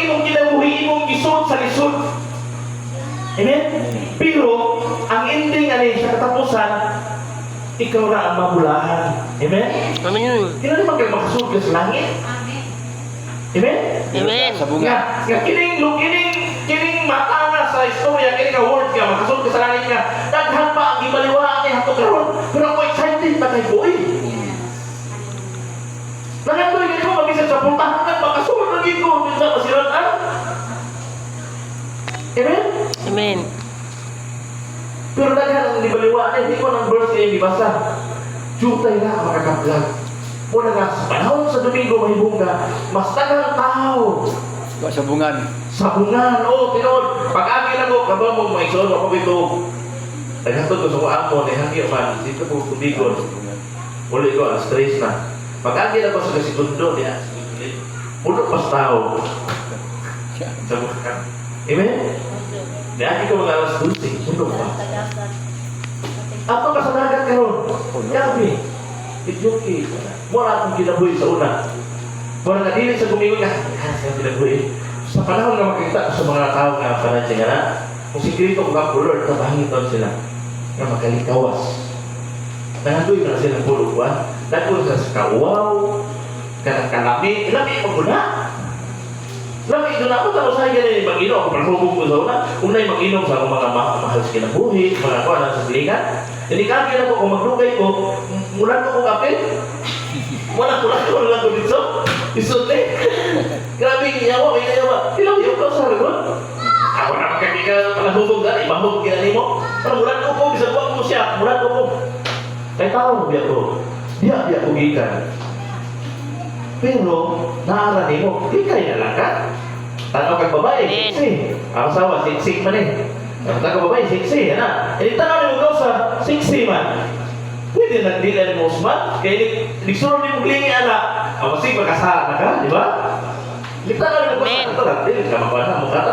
imong kinabuhi, imong gisod sa lisod. Amen? Pero, ang ending ani sa katapusan, ikaw na ang mabulahan. Amen? Ano yun? Hindi naman kayo makasud ka sa langit. Amen? Amen. Sa bunga. Nga kining mata na sa istorya, kining award ka, makasud ka sa langit nga, daghan pa ang ibaliwaan ni hato karon. Pero ako excited pa kay boy. Nagatoy ganito mabisan sa puntahan at makasud lagi ko minsan masiraan. Amen? Amen. Pero daghan ang ibaliwaan, hindi ko ng verse kayo ibasa. Jutay na makakaplag. Muna nga, sa panahon sa Domingo, mahibong ka, mas tagang tao. Sa bungan. Sa bungan, tinod. Pag-agi lang ko, kabang mo, mga isolong ako ito. Naghatod ko sa mga amon, hangyo man, dito po tubigon. Muli ko, alas 3 na. Pag-agi lang ko sa kasigundo, niya. Puno pas tao. Sa bungan. Amen? Niagi ko mga alas 12, puno pa. Apa ka sa nagat karon? Gabi. Ityuki. Mura akong kinabuhi sa una. Mura na dili sa gumingon ka. Sa kinabuhi. Sa panahon na makikita sa mga tao nga panansin nga na, kung sikrito ko ka pulor, tabahingiton sila. Nga makalikawas. Nangandoy na silang pulukuan. Dagol sa kauwaw. Kalami. Lami mo muna. Lami doon ako tapos ay ganyan mag-inom. Ako parang ko sa una. Unay mag-inom sa akong mga mahal sa kinabuhi, mga kuha na sa silingan. Hindi kagin ako kung maglugay ko, mulan ko kong kapit. Wala ko dito. Isot eh. Grabe, iyawa. Ilang yung ka sa rin. Ako na magkakika palahubog na, ibahog kinani mo. Parang mulan ko bisa buwag mo siya. Mulan ko. Kaya tao biya ko. Biya ko gikan. Pero, naarani mo, di kaya lang ka. Tanaw kang babae, siksi. Ang asawa, siksik man eh. Ang tanaw babae, siksi. Yan e tanaw mo sa siksi man. Pwede na dilan mo usman. Kaya lisuro ni mong lingi anak. Ang masig magkasala na ka, di ba? Tanaw mo sa ito lang. Dili ka magpana mo ka.